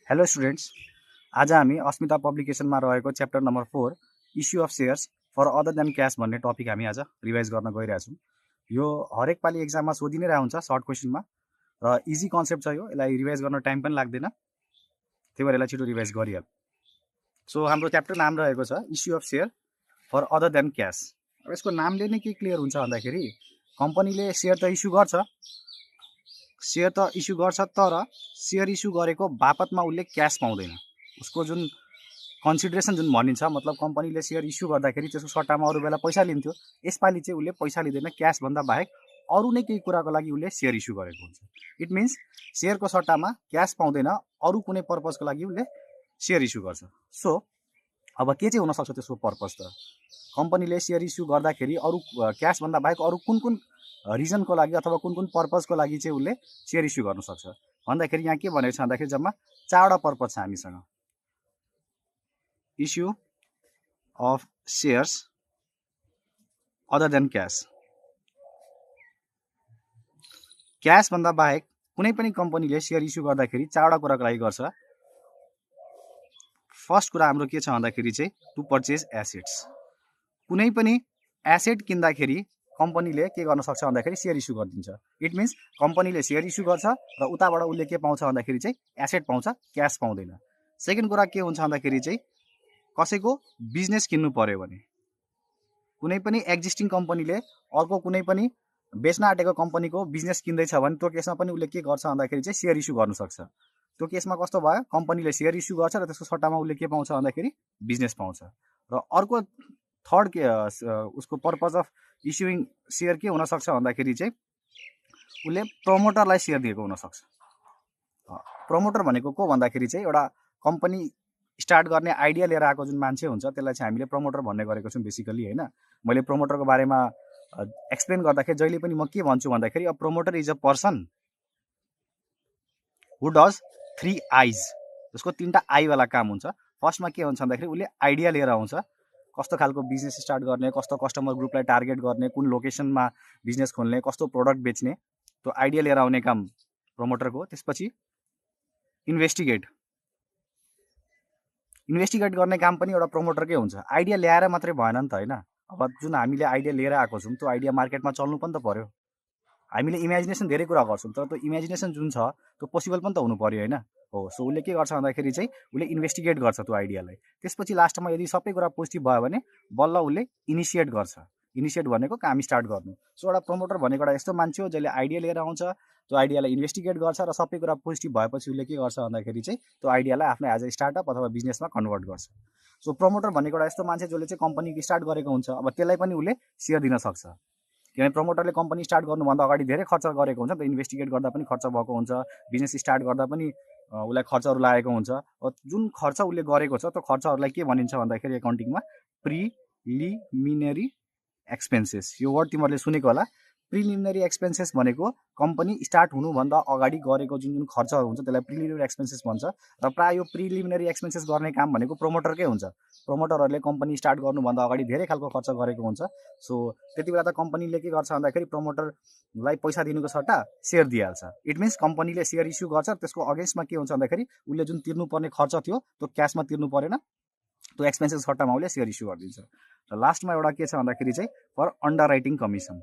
Hello students, आज हामी अस्मिता पब्लिकेसनमा रहेको chapter number 4 issue of shares for other than cash भन्ने टपिक हामी आज रिभाइज गर्न गइरहेछौँ। यो हरेक पालि एक्जाममा सोधि नै हुन्छ सर्ट क्वेसनमा र इजी कन्सेप्ट छ। यसलाई रिभाइज गर्न टाइम पनि लाग्दैन, त्यही भएर यसलाई छिटो रिभाइज गरिहाल। सो हाम्रो च्याप्टर नाम रहेको छ issue of share for other than cash. अब यसको नामले नै के क्लियर हुन्छ भन्दाखेरि कम्पनीले सेयर त इस्यु गर्छ, तर सेयर इस्यु गरेको बापतमा उसले क्यास पाउँदैन। उसको जुन कन्सिडरेसन जुन भनिन्छ, मतलब कम्पनीले सेयर इस्यु गर्दाखेरि त्यसको सट्टामा अरू बेला पैसा लिन्थ्यो, यसपालि चाहिँ उसले पैसा लिँदैन। क्यासभन्दा बाहेक अरू नै केही कुराको लागि उसले सेयर इस्यु गरेको हुन्छ। इट मिन्स सेयरको सट्टामा क्यास पाउँदैन, अरू कुनै पर्पजको लागि उसले सेयर इस्यु गर्छ। सो अब के चाहिँ हुनसक्छ त्यसको पर्पज त? कम्पनीले सेयर इस्यु गर्दाखेरि अरू क्यासभन्दा बाहेक अरू कुन कुन रिजनको लागि अथवा कुन कुन पर्पजको लागि चाहिँ उसले सेयर इस्यु गर्न सक्छ भन्दाखेरि यहाँ के भनेको छ भन्दाखेरि जम्मा 4वटा पर्पज छ हामीसँग। Issue of shares other than cash. क्यासभन्दा बाहेक कुनै पनि कम्पनीले सेयर इस्यु गर्दाखेरि 4वटा कुराको लागि गर्छ। फर्स्ट कुरा हाम्रो के छ भन्दाखेरि चाहिँ टु पर्चेज एसेट्स। कुनै पनि एसेट किन्दाखेरि कम्पनीले के गर्न सक्छ भन्दाखेरि सेयर इस्यु गरिदिन्छ। इट मिन्स कम्पनीले सेयर इस्यु गर्छ र उताबाट उसले के पाउँछ भन्दाखेरि चाहिँ एसेट पाउँछ, क्यास पाउँदैन। सेकेन्ड कुरा के हुन्छ भन्दाखेरि चाहिँ कसैको बिजनेस किन्नु पर्यो भने, कुनै पनि एक्जिस्टिङ कम्पनीले अर्को कुनै पनि बेच्न आँटेको कम्पनीको बिजनेस किन्दैछ भने त्यो केसमा पनि उसले के गर्छ भन्दाखेरि चाहिँ सेयर इस्यु गर्नु सक्छ। त्यो केसमा कस्तो भयो, कम्पनीले सेयर इस्यु गर्छ र त्यसको सट्टामा उसले के पाउँछ भन्दाखेरि बिजनेस पाउँछ। र अर्को थर्ड के उसको पर्पज अफ इस्युइङ सेयर के हुनसक्छ भन्दाखेरि चाहिँ उसले प्रमोटरलाई सेयर दिएको हुनसक्छ। प्रमोटर भनेको को भन्दाखेरि चाहिँ एउटा कम्पनी स्टार्ट गर्ने आइडिया लिएर आएको जुन मान्छे हुन्छ त्यसलाई चाहिँ हामीले प्रमोटर भन्ने गरेको छौँ बेसिकली, होइन? मैले प्रमोटरको बारेमा एक्सप्लेन गर्दाखेरि जहिले पनि म के भन्छु भन्दाखेरि a promoter is a person who does 3 आइज। उसको 3टा आईवाला काम हुन्छ। फर्स्टमा के हुन्छ भन्दाखेरि उसले आइडिया लिएर आउँछ, कस्तो खालको बिजनेस स्टार्ट गर्ने, कस्तो कस्टमर ग्रुपलाई टार्गेट गर्ने, कुन लोकेसनमा बिजनेस खोल्ने, कस्तो प्रोडक्ट बेच्ने, त्यो आइडिया लिएर आउने काम प्रमोटरको। त्यसपछि इन्भेस्टिगेट गर्ने काम पनि एउटा प्रमोटरकै हुन्छ। आइडिया ल्याएर मात्रै भएन नि त, होइन? अब जुन हामीले आइडिया लिएर आएको छौँ त्यो आइडिया मार्केटमा चल्नु पनि त पर्यो। हामीले इमेजिनेसन धेरै कुरा गर्छौँ, तर त्यो इमेजिनेसन जुन छ त्यो पोसिबल पनि त हुनु पर्यो, होइन? हो। सो उसले के गर्छ भन्दाखेरि चाहिँ उसले इन्भेस्टिगेट गर्छ त्यो आइडियालाई। त्यसपछि लास्टमा यदि सबै कुरा पोजिटिभ भयो भने बल्ल उसले इनिसिएट गर्छ। इनिसिएट भनेको काम स्टार्ट गर्नु। सो एउटा प्रमोटर भनेको एउटा यस्तो मान्छे हो जसले आइडिया लिएर आउँछ, त्यो आइडियालाई इन्भेस्टिगेट गर्छ र सबै कुरा पोजिटिभ भएपछि उसले के गर्छ भन्दाखेरि चाहिँ त्यो आइडियालाई आफ्नो एज अ स्टार्टअप अथवा बिजनेसमा कन्भर्ट गर्छ। सो प्रमोटर भनेको एउटा यस्तो मान्छे जसले चाहिँ कम्पनी स्टार्ट गरेको हुन्छ, अब त्यसलाई पनि उसले सेयर दिन सक्छ। किनभने प्रमोटरले कम्पनी स्टार्ट गर्नुभन्दा अगाडि धेरै खर्च गरेको हुन्छ, त इन्भेस्टिगेट गर्दा पनि खर्च भएको हुन्छ, बिजनेस स्टार्ट गर्दा पनि उसलाई खर्चहरू लागेको हुन्छ। जुन खर्च उसले गरेको छ त्यो खर्चहरूलाई के भनिन्छ भन्दाखेरि एकाउन्टिङमा प्रिलिमिनरी एक्सपेन्सेस। यो वर्ड तिमीहरूले सुनेको होला। प्रिलिमिनरी एक्सपेन्सेस भनेको कम्पनी स्टार्ट हुनुभन्दा अगाडि गरेको जुन जुन खर्चहरू हुन्छ त्यसलाई प्रिलिमिनरी एक्सपेन्सेस भन्छ। र प्रायः यो प्रिलिमिनरी एक्सपेन्सेस गर्ने काम भनेको प्रमोटरकै हुन्छ। प्रमोटरहरूले कम्पनी स्टार्ट गर्नुभन्दा अगाडि धेरै खालको खर्च गरेको हुन्छ। सो त्यति बेला त कम्पनीले के गर्छ भन्दाखेरि प्रमोटरलाई पैसा दिनुको सट्टा सेयर दिइहाल्छ। इट मिन्स कम्पनीले सेयर इस्यु गर्छ, त्यसको अगेन्स्टमा के हुन्छ भन्दाखेरि उसले जुन तिर्नुपर्ने खर्च थियो त्यो क्यासमा तिर्नु परेन, त्यो एक्सपेन्सेस सट्टामा उसले सेयर इस्यु गरिदिन्छ। र लास्टमा एउटा के छ भन्दाखेरि चाहिँ for underwriting commission.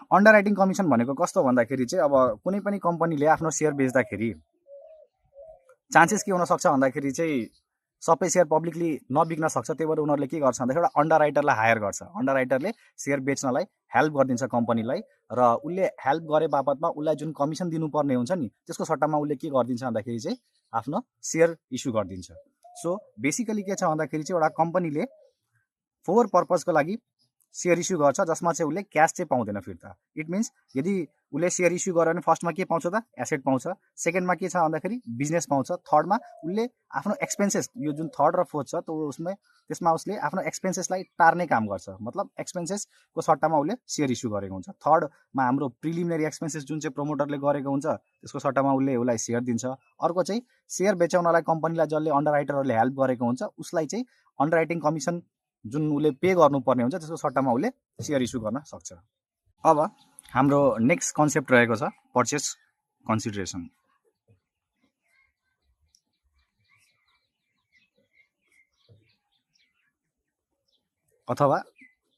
Underwriting commission भनेको कस्तो भन्दाखेरि चाहिँ अब कुनै पनि कम्पनीले आफ्नो सेयर बेच्दाखेरि चान्सेस के हुनसक्छ भन्दाखेरि चाहिँ सबै सेयर पब्लिकली नबिक्न सक्छ। त्यही भएर उनीहरूले के गर्छ भन्दाखेरि एउटा अन्डर राइटरलाई हायर गर्छ। अन्डर राइटरले सेयर बेच्नलाई हेल्प गरिदिन्छ कम्पनीलाई, र उसले हेल्प गरे बापतमा उसलाई जुन कमिसन दिनुपर्ने हुन्छ नि त्यसको सट्टामा उसले के गरिदिन्छ भन्दाखेरि चाहिँ आफ्नो सेयर इस्यु गरिदिन्छ। सो बेसिकली के छ भन्दाखेरि चाहिँ एउटा कम्पनीले 4 पर्पजको लागि सेयर इस्यु गर्छ, जसमा चाहिँ उसले क्यास चाहिँ पाउँदैन फिर्ता। इट मिन्स यदि उसले सेयर इस्यु गर्यो भने फर्स्टमा के पाउँछ त? एसेट पाउँछ। सेकेन्डमा के छ भन्दाखेरि बिजनेस पाउँछ। थर्डमा उसले आफ्नो एक्सपेन्सेस, यो जुन थर्ड र फोर्थ छ त्यसमा उसले आफ्नो एक्सपेन्सेसलाई टार्ने काम गर्छ। मतलब एक्सपेन्सेसको सट्टामा उसले सेयर इस्यु गरेको हुन्छ। थर्डमा हाम्रो प्रिलिमिनरी एक्सपेन्सेस जुन चाहिँ प्रमोटरले गरेको हुन्छ त्यसको सट्टामा उसलाई सेयर दिन्छ। अर्को चाहिँ सेयर बेचाउनलाई कम्पनीलाई जसले अन्डर राइटरहरूले हेल्प गरेको हुन्छ उसलाई चाहिँ अन्डर राइटिङ कमिसन जुन उसले पे गर्नुपर्ने हुन्छ त्यसको सट्टामा उसले सेयर इस्यु गर्न सक्छ। अब हाम्रो नेक्स्ट कन्सेप्ट रहेको छ पर्चेस कन्सिडरेसन अथवा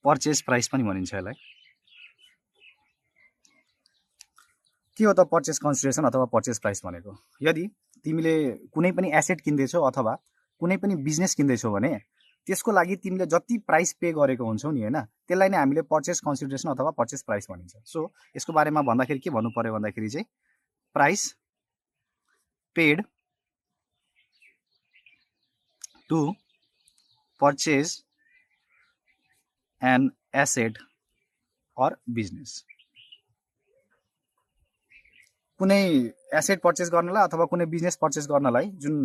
पर्चेस प्राइस पनि भनिन्छ यसलाई। के हो त पर्चेस कन्सिडरेसन अथवा पर्चेस प्राइस भनेको? यदि तिमीले कुनै पनि एसेट किन्दैछौ अथवा कुनै पनि बिजनेस किन्दैछौ भने त्यसको लागि तिमीले जति प्राइस पे गरेको हुन्छौ नि हैन, त्यसलाई नै हामीले पर्चेस कन्सिडरेसन अथवा पर्चेस प्राइस भनिन्छ। सो यसको बारेमा भन्दाखेरि के भन्नु पर्यो भन्दाखेरि चाहिँ price paid to purchase an asset or business. कुनै एसेट पर्चेस गर्नलाई अथवा कुनै बिजनेस पर्चेस गर्नलाई जुन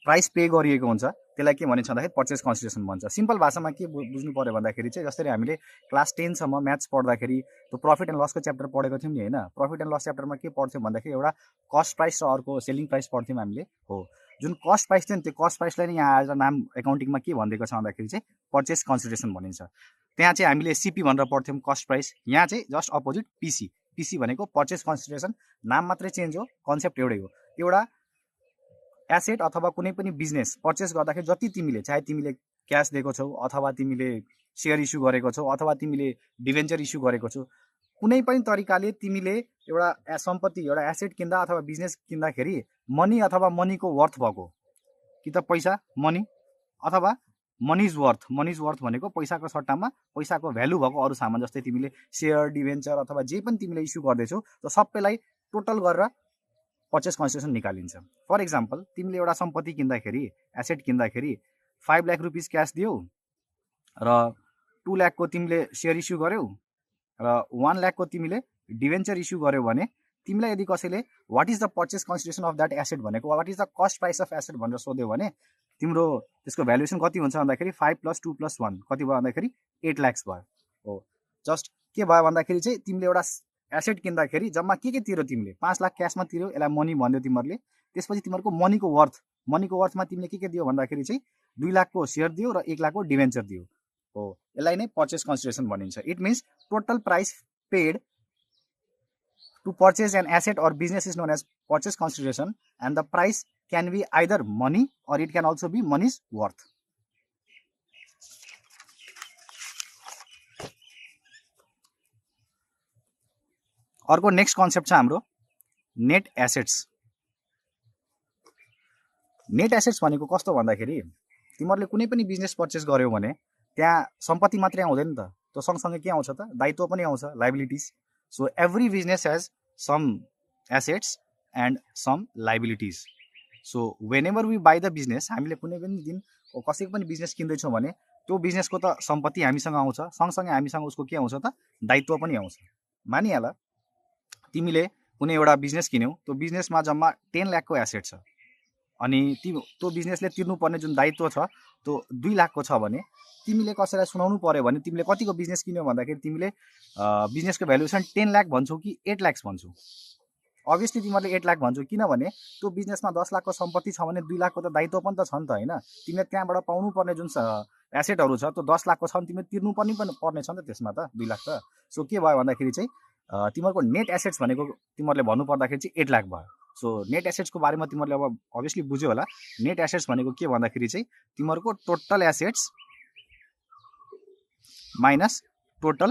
प्राइस पे गरिएको हुन्छ त्यसलाई के भनिन्छ भन्दाखेरि पर्चेस कन्सिडरेसन भन्छ। सिम्पल भाषामा के बुझ्नु पर्यो भन्दाखेरि चाहिँ जसरी हामीले क्लास 10 सम्म म्याथ्स पढ्दाखेरि त्यो प्रफिट एन्ड लसको च्याप्टर पढेको थियौँ नि हैन। प्रफिट एन्ड लस च्याप्टरमा के पढ्थ्यौँ भन्दाखेरि एउटा कस्ट प्राइस र अर्को सेलिङ प्राइस पढ्थ्यौँ हामीले। हो, जुन कस्ट प्राइस थियो नि त्यो कस्ट प्राइसलाई नै यहाँ आएर नाम एकाउन्टिङमा के भनिदिएको छ भन्दाखेरि चाहिँ पर्चेस कन्सिडरेसन भनिन्छ। त्यहाँ चाहिँ हामीले सिपी भनेर पढ्थ्यौँ कस्ट प्राइस, यहाँ चाहिँ जस्ट अपोजिट पिसी। पिसी भनेको पर्चेस कन्सिडरेसन, नाम मात्रै चेन्ज हो, कन्सेप्ट एउटै हो। एउटा एसेट अथवा कुनै पनि बिजनेस पर्चेस गर्दाखेरि जति तिमीले चाहे तिमीले क्यास दिएको छौ अथवा तिमीले सेयर इस्यु गरेको छौ अथवा तिमीले डिभेन्चर इस्यु गरेको छौ, कुनै पनि तरिकाले तिमीले एउटा सम्पत्ति एउटा एसेट किन्दा अथवा बिजनेस किन्दाखेरि मनी अथवा मनीको वर्थ भएको कि त पैसा मनी अथवा मनीज वर्थ भनेको पैसाको सट्टामा पैसाको भ्यालु भएको अरू सामान जस्तै तिमीले सेयर डिभेन्चर अथवा जे पनि तिमीले इस्यु गर्दैछौ त्यो सबैलाई टोटल गरेर पर्चेस कन्सिडरेसन निकालिन्छ। फर इक्जाम्पल तिमीले एउटा सम्पत्ति किन्दाखेरि एसेट किन्दाखेरि 5 लाख रुपिस क्यास दियौ र 2 लाखको तिमीले सेयर इस्यु गर्यौ र 1 लाखको तिमीले डिभेन्चर इस्यु गर्यौ भने तिमीलाई यदि कसैले what is the purchase consideration of that asset भनेको what is the cost price of asset भनेर सोध्यो भने तिम्रो त्यसको भ्यालुएसन कति हुन्छ भन्दाखेरि 5 + 2 + 1 कति भयो भन्दाखेरि 8 लाख भयो। हो, जस्ट के भयो भन्दाखेरि चाहिँ तिमीले एउटा एसेट किन्दाखेरि जम्मा के तिर्यो तिमीले 5 लाख क्यासमा तिर्यो, यसलाई मनी भन्यो तिमीहरूले। त्यसपछि तिमीहरूको मनीको वर्थमा तिमीले के दियो भन्दाखेरि चाहिँ 2 लाखको सेयर दियो र 1 लाखको डिभेन्चर दियो। हो, यसलाई नै पर्चेस कन्सिडरेसन भनिन्छ। It means total price paid to purchase an asset or business is known as purchase consideration and the price can be either money or it can also be money's worth. अर्को next concept छ हाम्रो net assets. Net assets भनेको कस्तो भन्दाखेरि तिमीहरूले कुनै पनि business purchase गर्यौ भने त्यहाँ सम्पत्ति मात्रै आउँदैन नि त, त्यो सँगसँगै के आउँछ त दायित्व पनि आउँछ, liabilities. So every business has some assets and some liabilities. So whenever we buy the business, हामीले कुनै पनि दिन कसैको पनि बिजनेस किन्दैछौँ भने त्यो बिजनेसको त सम्पत्ति हामीसँग आउँछ, सँगसँगै हामीसँग उसको के आउँछ त दायित्व पनि आउँछ। मानिहाल तिमीले कुनै एउटा बिजनेस किन्यौ, त्यो बिजनेसमा जम्मा 10 लाखको एसेट छ अनि त्यो बिजनेसले तिर्नुपर्ने जुन दायित्व छ त्यो 2 लाखको छ भने तिमीले कसैलाई सुनाउनु पर्यो भने तिमीले कतिको बिजनेस किन्यौ भन्दाखेरि तिमीले बिजनेसको भ्यालुएसन 10 लाख भन्छौ कि 8 लाख भन्छौ? अभियसली तिमीहरूले 8 लाख भन्छौ, किनभने त्यो बिजनेसमा 10 लाखको सम्पत्ति छ भने 2 लाखको त दायित्व पनि त छ नि त हैन। तिमीले त्यहाँबाट पाउनुपर्ने जुन एसेटहरू छ त्यो 10 लाखको छ भने तिमीले तिर्नु पनि पर्ने छ नि त त्यसमा त 2 लाख त। सो के भयो भन्दाखेरि चाहिँ तिमीहरूको नेट एसेट्स भनेको तिमीहरूले भन्नु पर्दाखेरि चाहिँ 8 लाख भयो। सो नेट एसेट्सको बारेमा तिमीहरूले अब अभियसली बुझ्यो होला। नेट एसेट्स भनेको के भन्दाखेरि चाहिँ तिमीहरूको total assets minus total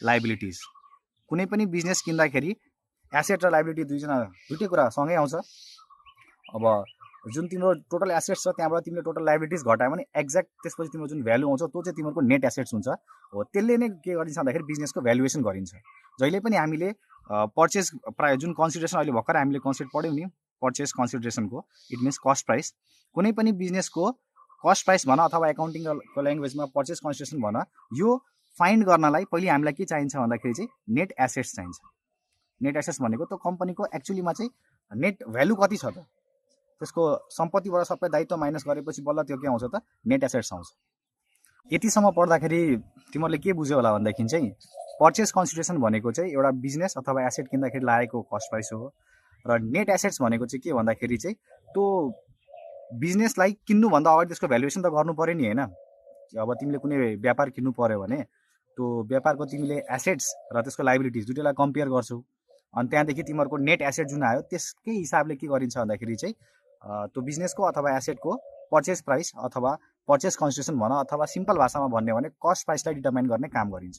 liabilities. कुनै पनि बिजनेस किन्दाखेरि एसेट र लाइबिलिटी दुईटै कुरा सँगै आउँछ। अब जुन तिम्रो टोटल एसेट्स छ त्यहाँबाट तिमीले टोटल लाइबिलिटिज घटायो भने एक्ज्याक्ट त्यसपछि तिम्रो जुन भ्यालु आउँछ त्यो चाहिँ तिमीहरूको नेट एसेट्स हुन्छ। हो, त्यसले नै के गरिन्छ भन्दाखेरि बिजनेसको भ्यालुएसन गरिन्छ। जहिले पनि हामीले पर्चेस प्राइस जुन कन्सिडरेसन अहिले भर्खर हामीले कन्सेप्ट पढ्यौँ नि पर्चेस कन्सिडरेसनको, इट मिन्स कस्ट प्राइस। कुनै पनि बिजनेसको कस्ट प्राइस भन अथवा एकाउन्टिङको ल्याङ्ग्वेजमा पर्चेस कन्सिडरेसन भन, यो फाइन्ड गर्नलाई पहिले हामीलाई के चाहिन्छ भन्दाखेरि चाहिँ नेट एसेट्स चाहिन्छ। नेट एसेट्स भनेको त्यो कम्पनीको एक्चुअलीमा चाहिँ नेट भ्यालु कति छ त, त्यसको सम्पत्तिबाट सबै दायित्व माइनस गरेपछि बल्ल त्यो के आउँछ त नेट एसेट्स आउँछ। यतिसम्म पढ्दाखेरि तिमीहरूले के बुझ्यो होला भन्दाखेरि चाहिँ पर्चेस कन्सिडरेसन भनेको चाहिँ एउटा बिजनेस अथवा एसेट किन्दाखेरि लागेको कस्ट प्राइस हो र नेट एसेट्स भनेको चाहिँ के भन्दाखेरि चाहिँ त्यो बिजनेसलाई किन्नुभन्दा अगाडि त्यसको भ्यालुएसन त गर्नु पर्यो नि हैन। अब तिमीले कुनै व्यापार किन्नु पर्यो भने त्यो व्यापारको तिमीले एसेट्स र त्यसको लाइबिलिटिज दुईटैलाई कम्पेयर गर्छौ अनि त्यहाँदेखि तिमीहरूको नेट एसेट जुन आयो त्यसकै हिसाबले के गरिन्छ भन्दाखेरि चाहिँ त्यो बिजनेसको अथवा एसेटको पर्चेस प्राइस अथवा पर्चेस कन्सिडरेसन भन अथवा सिम्पल भाषामा भन्ने भने कस्ट प्राइसलाई डिटर्माइन गर्ने काम गरिन्छ।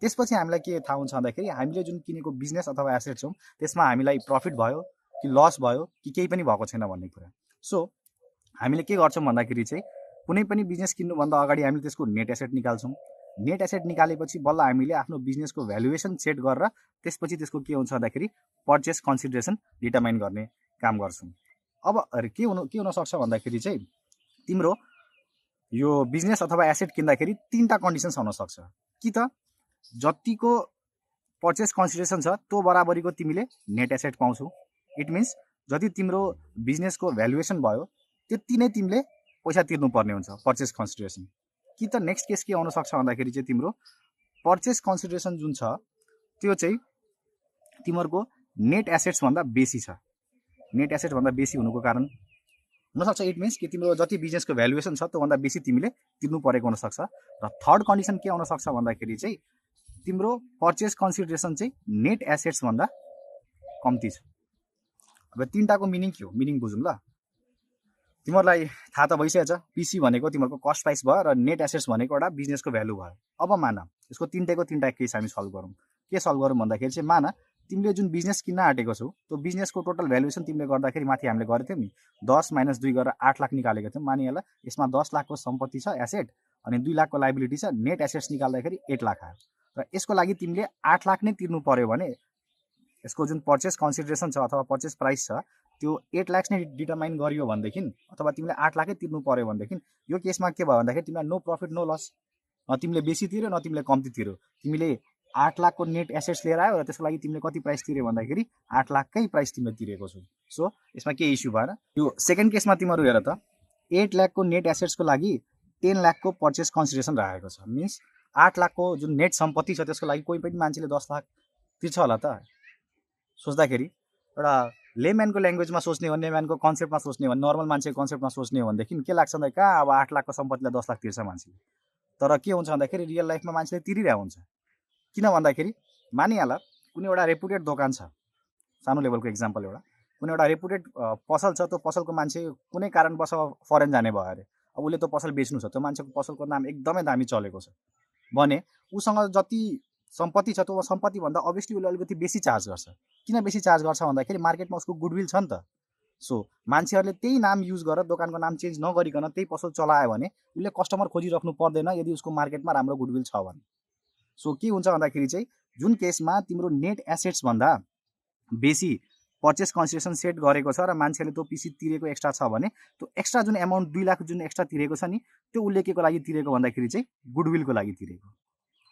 त्यसपछि हामीलाई के थाहा हुन्छ भन्दाखेरि हामीले जुन किनेको बिजनेस अथवा एसेट छौँ त्यसमा हामीलाई प्रफिट भयो कि लस भयो कि केही पनि भएको छैन भन्ने कुरा। सो हामीले के गर्छौँ भन्दाखेरि चाहिँ कुनै पनि बिजनेस किन्नुभन्दा अगाडि हामीले त्यसको नेट एसेट निकाल्छौँ। नेट एसेट निकालेपछि बल्ल हामीले आफ्नो बिजनेसको भ्यालुएसन सेट गरेर त्यसपछि त्यसको के हुन्छ भन्दाखेरि पर्चेस कन्सिडरेसन डिटर्माइन गर्ने काम गर्छौँ। अब के हुन सक्छ भन्दाखेरि चाहिँ तिम्रो यो बिजनेस अथवा एसेट किन्दाखेरि 3टा कन्डिसन्स हुन सक्छ। कि त जतिको पर्चेस कन्सिडरेसन छ त्यो बराबरीको तिमीले नेट एसेट पाउँछौ। इट मिन्स जति तिम्रो बिजनेसको भ्यालुएसन भयो त्यति नै तिमीले पैसा तिर्नुपर्ने हुन्छ पर्चेस कन्सिडरेसन। कि त नेक्स्ट केस के आउन सक्छ भन्दाखेरि चाहिँ तिम्रो पर्चेस कन्सिडरेसन जुन छ त्यो चाहिँ तिमीहरूको नेट एसेट्स भन्दा बेसी छ। नेट एसेट भन्दा बेसी हुनुको कारण हुनसक्छ इट मिन्स कि तिम्रो जति बिजनेसको भ्यालुएसन छ त्योभन्दा बेसी तिमीले तिर्नु परेको हुनसक्छ। र थर्ड कन्डिसन के आउन सक्छ भन्दाखेरि चाहिँ तिम्रो पर्चेस कन्सिडरेसन चाहिँ नेट एसेट्स भन्दा कम्ती छ। अब 3टाको मिनिङ के हो मिनिङ बुझौँ ल। तिमीहरूलाई थाहा त भइसकेको छ पिसी भनेको तिमीहरूको कस्ट प्राइस भयो र नेट एसेट्स भनेको एउटा बिजनेसको भ्यालु भयो। अब मान यसको 3टा केस हामी सल्भ गरौँ। के सल्भ गरौँ भन्दाखेरि चाहिँ मान तिमीले जुन बिजनेस किन्न आँटेको छौ त्यो बिजनेसको टोटल भ्यालुएसन तिमीले गर्दाखेरि माथि हामीले गरेको थियौँ नि 10 - 2 गरेर 8 लाख निकालेको थियौँ। मानिएला यसमा 10 लाखको सम्पत्ति छ एसेट अनि 2 लाखको लाइबिलिटी छ। नेट एसेट्स निकाल्दाखेरि 8 लाख आयो र यसको लागि तिमीले 8 लाख नै तिर्नु पर्यो भने यसको जुन पर्चेस कन्सिडरेसन छ अथवा पर्चेस प्राइस छ त्यो 8 लाख नै डिटर्माइन गरियो भनेदेखि अथवा तिमीले 8 लाखै तिर्नु पर्यो भनेदेखि यो केसमा के भयो भन्दाखेरि तिमीलाई नो प्रफिट नो लस। न तिमीले बेसी तिर्यो न तिमीले कम्ती तिर्यो। तिमीले 8 लाखको नेट एसेट्स लिएर आयो र त्यसको लागि तिमीले कति प्राइस तिर्यो भन्दाखेरि 8 लाखकै प्राइस तिमीले तिरेको छौ। सो यसमा के इस्यु भएन। यो सेकेन्ड केसमा तिमीहरू हेर त 8 लाखको नेट एसेट्सको लागि 10 लाखको पर्चेस कन्सिडरेसन राखेको छ। मिन्स 8 लाखको जुन नेट सम्पत्ति छ त्यसको लागि कोही पनि मान्छेले 10 लाख तिर्छ होला त। सोच्दाखेरि एउटा लेम्यानको ल्याङ्ग्वेजमा सोच्ने हो लेम्यानको कन्सेप्टमा सोच्ने हो नर्मल मान्छेको कन्सेप्टमा सोच्ने हो भनेदेखि के लाग्छ भन्दा कहाँ अब 8 लाखको सम्पत्तिलाई 10 लाख तिर्छ मान्छेले। तर के हुन्छ भन्दाखेरि रियल लाइफमा मान्छेले तिरिरहेको हुन्छ। किन भन्दाखेरि मानिहाल कुनै एउटा रेपुटेड दोकान छ सानो लेभलको एक्जाम्पल एउटा कुनै एउटा रेपुटेड पसल छ त्यो पसलको मान्छे कुनै कारणवश फरेन जाने भयो अरे। अब उसले त्यो पसल बेच्नु छ त्यो मान्छेको पसलको नाम एकदमै दामी चलेको छ भने उसँग जति सम्पत्ति छ त्यो सम्पत्तिभन्दा अभियसली उसले अलिकति बेसी चार्ज गर्छ। किन बेसी चार्ज गर्छ भन्दाखेरि मार्केटमा उसको गुडविल छ नि त। सो मान्छेहरूले त्यही नाम युज गरेर दोकानको नाम चेन्ज नगरिकन त्यही पसल चलायो भने उसले कस्टमर खोजिराख्नु पर्दैन यदि उसको मार्केटमा राम्रो गुडविल छ भने। सो के हुन्छ भन्दाखेरि चाहिँ जुन केसमा तिम्रो नेट एसेट्स भन्दा बेसी पर्चेस कन्सिडरेसन सेट गरेको छ र मान्छेले त्यो पिसी तिरेको एक्स्ट्रा छ भने त्यो एक्स्ट्रा जुन एमाउन्ट 2 लाख जुन एक्स्ट्रा तिरेको छ नि त्यो उसले के को लागि तिरेको भन्दाखेरि चाहिँ गुडविलको लागि तिरेको।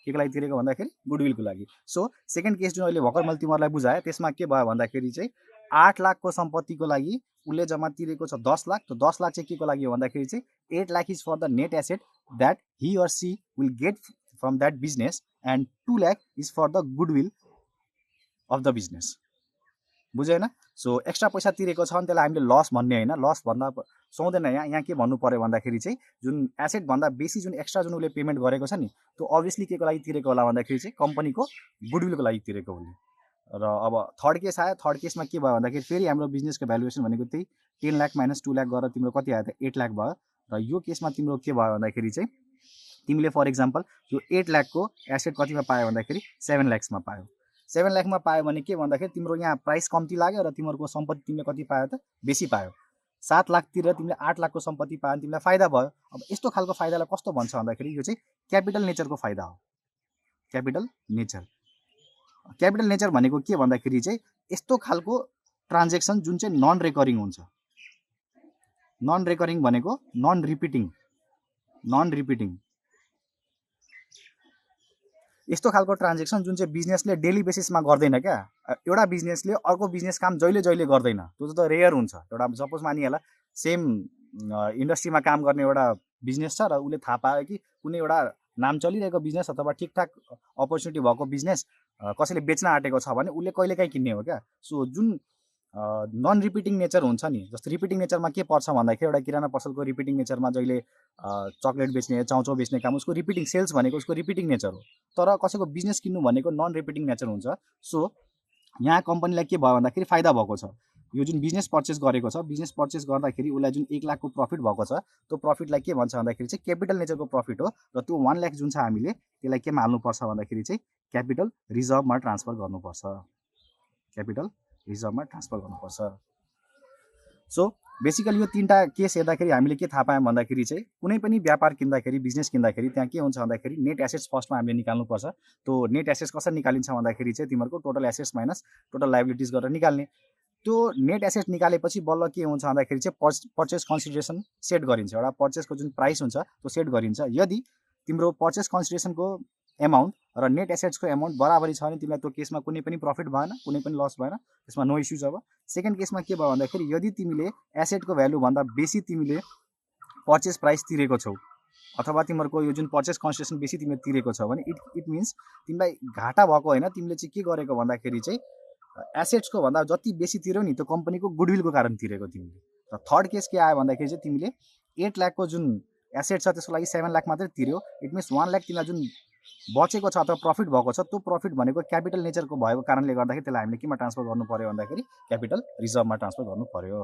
के को लागि तिरेको भन्दाखेरि गुडविलको लागि। सो सेकेन्ड केस जुन अहिले भर्खर मैले तिमीहरूलाई बुझाएँ त्यसमा के भयो भन्दाखेरि चाहिँ 8 लाखको सम्पत्तिको लागि उसले जम्मा तिरेको छ 10 लाख। त 10 लाख चाहिँ के को लागि हो भन्दाखेरि चाहिँ 8 lakh is for the net asset that he or she will get from that business and 2 lakh is for the goodwill of the business. बुझेन। सो एक्स्ट्रा पैसा तिरेको छ भने त्यसलाई हामीले लस भन्ने होइन। लस भन्दा सुहाउँदैन। यहाँ के भन्नु पर्यो भन्दाखेरि चाहिँ जुन एसेट भन्दा बेसी जुन एक्स्ट्रा जुन उसले पेमेन्ट गरेको छ नि त्यो अभियसली के को लागि तिरेको होला भन्दाखेरि चाहिँ कम्पनीको गुडविलको लागि तिरेको उसले। र अब थर्ड केस आयो। थर्ड केसमा के भयो भन्दाखेरि फेरि हाम्रो बिजनेसको भ्यालुएसन भनेको त्यही 10 लाख - 2 लाख गरेर तिम्रो कति आयो त 8 लाख भयो। र यो केसमा तिम्रो के भयो भन्दाखेरि चाहिँ तिमीले फर इक्जाम्पल यो 8 लाखको एसेट कतिमा पायो भन्दाखेरि 7 लाख्समा पायो। 7 लाखमा पायो भने के भन्दाखेरि तिम्रो यहाँ प्राइस कम्ती लाग्यो र तिमीहरूको सम्पत्ति तिमीले कति पायो त बेसी पायो। 7 लाख तिरेर तिमीले 8 लाखको सम्पत्ति पायो भने तिमीलाई फाइदा भयो। अब यस्तो खालको फाइदालाई कस्तो भन्छ भन्दाखेरि यो चाहिँ क्यापिटल नेचरको फाइदा हो। Capital nature. क्यापिटल नेचर भनेको के भन्दाखेरि चाहिँ यस्तो खालको ट्रान्जेक्सन जुन चाहिँ नन रेकरिङ हुन्छ। नन रेकरिङ भनेको नन रिपिटिङ यस्तो खालको ट्रान्जेक्सन जुन चाहिँ बिजनेसले डेली बेसिसमा गर्दैन क्या। एउटा बिजनेसले अर्को बिजनेस काम जहिले गर्दैन त्यो त रेयर हुन्छ। एउटा सपोज मानिएला सेम इन्डस्ट्रीमा काम गर्ने एउटा बिजनेस छ र उसले थाहा पायो कि कुनै एउटा नाम चलिरहेको बिजनेस अथवा ठिकठाक अपर्च्युनिटी भएको बिजनेस कसैले बेच्न आँटेको छ भने उसले कहिलेकाहीँ किन्ने हो क्या। सो जुन नन रिपिटिङ नेचर हुन्छ नि। जस्तो रिपिटिङ नेचरमा के पर्छ भन्दाखेरि एउटा किराना पसलको रिपिटिङ नेचरमा जहिले चक्लेट बेच्ने चाउचाउ बेच्ने काम उसको रिपिटिङ सेल्स भनेको उसको रिपिटिङ नेचर हो। तर कसैको बिजनेस किन्नु भनेको नन रिपिटिङ नेचर हुन्छ। सो यहाँ कम्पनीलाई के भयो भन्दाखेरि फाइदा भएको छ। यो जुन बिजनेस पर्चेस गरेको छ, बिजनेस पर्चेस गर्दाखेरि उसलाई जुन 1 लाखको प्रफिट भएको छ, त्यो प्रफिटलाई के भन्छ भन्दाखेरि चाहिँ क्यापिटल नेचरको प्रफिट हो। र त्यो 1 लाख जुन छ हामीले त्यसलाई केमा हाल्नुपर्छ भन्दाखेरि चाहिँ क्यापिटल रिजर्भमा ट्रान्सफर गर्नुपर्छ। क्यापिटल रिजर्भमा ट्रान्सफर गर्नुपर्छ। सो बेसिकली यो 3टा केस हेर्दाखेरि हामीले के थाहा पायौँ भन्दाखेरि चाहिँ कुनै पनि व्यापार किन्दाखेरि, बिजनेस किन्दाखेरि त्यहाँ के हुन्छ भन्दाखेरि नेट एसेट्स फर्स्टमा हामीले निकाल्नुपर्छ। त्यो नेट एसेट्स कसरी निकालिन्छ भन्दाखेरि चाहिँ तिमीहरूको total assets minus total liabilities गरेर निकाल्ने। त्यो नेट एसेट निकालेपछि बल्ल के हुन्छ भन्दाखेरि चाहिँ पर्चेस कन्सिडरेसन सेट गरिन्छ। एउटा पर्चेसको जुन प्राइस हुन्छ त्यो सेट गरिन्छ। यदि तिम्रो पर्चेस कन्सिडरेसनको एमाउन्ट र नेट एसेट्सको एमाउन्ट बराबरी छ भने तिमीलाई त्यो केसमा कुनै पनि प्रफिट भएन, कुनै पनि लस भएन, त्यसमा नो इस्युज। अब सेकेन्ड केसमा के भयो भन्दाखेरि यदि तिमीले एसेटको भ्यालुभन्दा बेसी तिमीले पर्चेस प्राइस तिरेको छौ अथवा तिमीहरूको यो जुन पर्चेस कन्सिडरेसन बेसी तिमीले तिरेको छ भने इट मिन्स तिमीलाई घाटा भएको होइन, तिमीले चाहिँ के गरेको भन्दाखेरि चाहिँ एसेट्सको भन्दा जति बेसी तिर्यौ नि त्यो कम्पनीको गुडविलको कारण तिरेको तिमीले। र थर्ड केस के आयो भन्दाखेरि चाहिँ तिमीले 8 लाखको जुन एसेट छ त्यसको लागि 7 लाख मात्रै तिर्यौ। इट मिन्स 1 लाख तिमीलाई जुन बचेको छ अथवा प्रफिट भएको छ त्यो प्रफिट भनेको क्यापिटल नेचरको भएको कारणले गर्दाखेरि त्यसलाई हामीले केमा ट्रान्सफर गर्नु पर्यो भन्दाखेरि क्यापिटल रिजर्भमा ट्रान्सफर गर्नु पर्यो।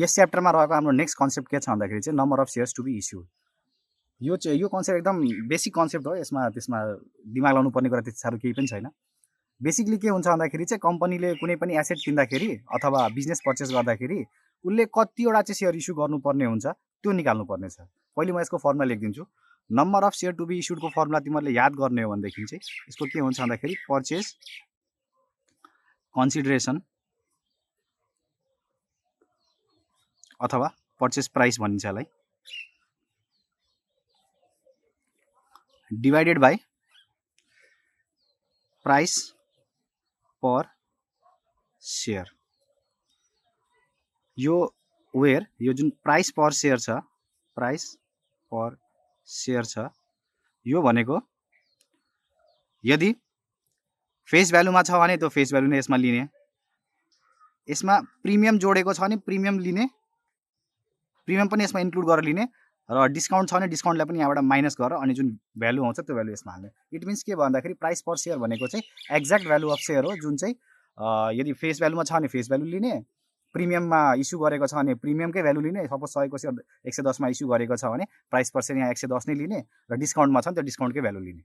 यस च्याप्टरमा रहेको हाम्रो नेक्स्ट कन्सेप्ट के छ भन्दाखेरि चाहिँ number of shares to be issued. यो कन्सेप्ट एकदम बेसिक कन्सेप्ट हो। त्यसमा दिमाग लाउनु पर्ने कुरा त्यति साह्रो केही पनि छैन। बेसिकली के हुन्छ भन्दाखेरि चाहिँ कम्पनीले कुनै पनि एसेट किन्दाखेरि अथवा बिजनेस पर्चेस गर्दाखेरि उसले कतिवटा चाहिँ सेयर इस्यु गर्नुपर्ने हुन्छ त्यो निकाल्नुपर्ने छ। पहिले म यसको फर्मुला लेखिदिन्छु। Number of share to be इस्युडको फर्मुला तिमीहरूले याद गर्ने हो भनेदेखि चाहिँ यसको के हुन्छ भन्दाखेरि पर्चेस कन्सिडरेसन अथवा पर्चेस प्राइस भनिन्छ यसलाई, divided by price per share. यो जुन प्राइस पर सेयर छ, प्राइस पर सेयर छ, यो भनेको यदि फेस भ्यालुमा छ भने त्यो फेस भ्यालु नै यसमा लिने, यसमा प्रिमियम जोडेको छ भने प्रिमियम लिने, प्रिमियम पनि यसमा इन्क्लुड गरेर लिने, र डिस्काउन्ट छ भने डिस्काउन्टलाई पनि यहाँबाट माइनस गरेर अनि जुन भ्यालु आउँछ त्यो भ्यालु यसमा हाल्ने। इट मिन्स के भन्दाखेरि प्राइस पर सेयर भनेको चाहिँ एक्ज्याक्ट भ्यालु अफ सेयर हो, जुन चाहिँ यदि फेस भ्यालुमा छ भने फेस भ्यालु लिने, प्रिमियममा इस्यु गरेको छ भने प्रिमियमकै भ्यालु लिने। सपोज 100को सेयर 110मा इस्यु गरेको छ भने प्राइस पर सेयर यहाँ 110 नै लिने, र डिस्काउन्टमा छ भने त्यो डिस्काउन्टकै भ्यालु लिने।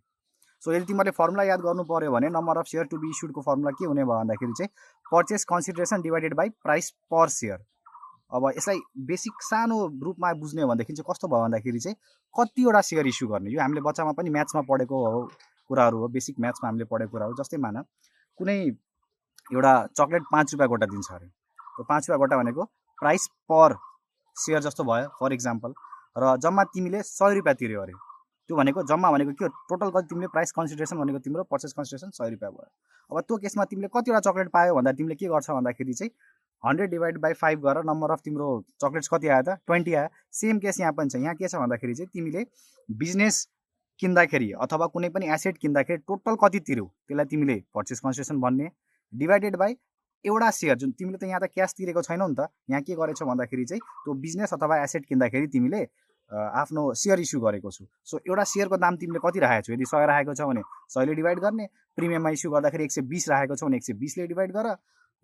सो यदि तिमीहरूले फर्मुला याद गर्नु पर्यो भने number of share to be इस्युडको फर्मुला के हुने भयो भन्दाखेरि चाहिँ purchase consideration divided by price per share. अब यसलाई बेसिक सानो रूपमा बुझ्ने हो भनेदेखि चाहिँ कस्तो भयो भन्दाखेरि चाहिँ कतिवटा सेयर इस्यु गर्ने। यो हामीले बच्चामा पनि म्याथ्समा पढेको हो कुराहरू हो, बेसिक म्याथ्समा हामीले पढेको कुरा हो। जस्तै मान कुनै एउटा चक्लेट 5 रुपियाँ गोटा दिन्छ अरे, त्यो 5 रुपियाँ गोटा भनेको प्राइस पर सेयर जस्तो भयो फर इक्जाम्पल, र जम्मा तिमीले 100 रुपियाँ तिर्यो अरे। त्यो भनेको जम्मा भनेको के हो, टोटल कति तिमीले प्राइस कन्सिडरेसन भनेको तिम्रो पर्चेस कन्सिडरेसन 100 रुपियाँ भयो। अब त्यो केसमा तिमीले कतिवटा चक्लेट पायो भन्दा तिमीले के गर्छ भन्दाखेरि चाहिँ 100 डिवाइड बाई 5 गरेर नम्बर अफ तिम्रो चक्लेट्स कति आयो त 20 आयो। सेम केस यहाँ पनि छ। यहाँ के छ भन्दाखेरि चाहिँ तिमीले बिजनेस किन्दाखेरि अथवा कुनै पनि एसेट किन्दाखेरि टोटल कति तिर्यौ त्यसलाई तिमीले पर्चेस कन्सिडरेसन भन्ने, डिवाइडेड बाई एउटा सेयर जुन तिमीले त यहाँ त क्यास तिरेको छैनौ नि त। यहाँ के गरेछौ भन्दाखेरि चाहिँ त्यो बिजनेस अथवा एसेट किन्दाखेरि तिमीले आफ्नो सेयर इस्यु गरेको छु। सो एउटा सेयरको दाम तिमीले कति राखेको छौ, यदि 100 राखेको छ भने 100 ले डिवाइड गर्ने, प्रिमियममा इस्यु गर्दाखेरि 120 राखेको छौ भने 120 ले डिवाइड गर,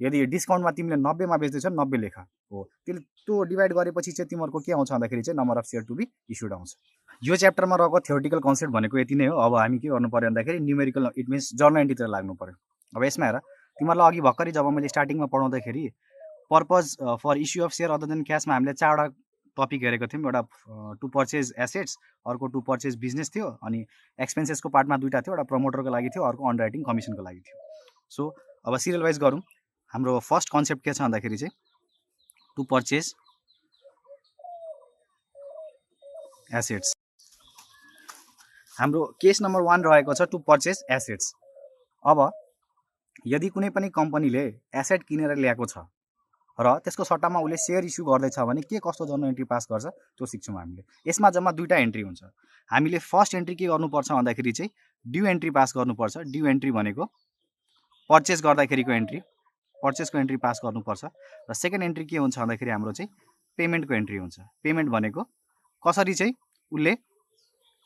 यदि डिस्काउन्टमा तिमीले 90 मा बेच्दैछौ 90 लेखा हो। त्यो डिवाइड गरेपछि चाहिँ तिमीहरूको के आउँछ भन्दाखेरि चाहिँ number of share to be issued आउँछ। यो च्याप्टरमा रहेको थ्योरिटिकल कन्सेप्ट भनेको यति नै हो। अब हामी के गर्नु पर्यो भन्दाखेरि न्युमेरिकल इट मिन्स जर्नल एन्ट्रीतिर लाग्नु पर्यो। अब यसमा हेर, तिमीहरूलाई अघि भर्खरै जब मैले स्टार्टिङमा पढाउँदाखेरि purpose for issue of share other than क्यासमा हामीले 4वटा टपिक हेरेको थियौँ। एउटा टु पर्चेज एसेट्स, अर्को टु पर्चेज बिजनेस थियो, अनि एक्सपेन्सेसको पार्टमा 2टा थियो, एउटा प्रमोटरको लागि थियो, अर्को अन्डरराइटिङ कमिसनको लागि थियो। सो अब सिरियल वाइज गरौँ। हाम्रो फर्स्ट कन्सेप्ट के छ भन्दाखेरि चाहिँ टु पर्चेज एसेट्स। हाम्रो केस नम्बर 1 रहेको छ टु पर्चेज एसेट्स। अब यदि कुनै पनि कम्पनीले एसेट किनेर ल्याएको छ र त्यसको सट्टामा उसले सेयर इस्यु गर्दैछ भने के कस्तो जर्नल एन्ट्री पास गर्छ त्यो सिक्छौँ हामीले। यसमा जम्मा 2टा एन्ट्री हुन्छ। हामीले फर्स्ट एन्ट्री के गर्नुपर्छ भन्दाखेरि चाहिँ ड्यू एन्ट्री पास गर्नुपर्छ। ड्यू एन्ट्री भनेको पर्चेस गर्दाखेरिको एन्ट्री, पर्चेसको एन्ट्री पास गर्नुपर्छ र सेकेन्ड एन्ट्री के हुन्छ भन्दाखेरि हाम्रो चाहिँ पेमेन्टको एन्ट्री हुन्छ। पेमेन्ट भनेको कसरी चाहिँ उसले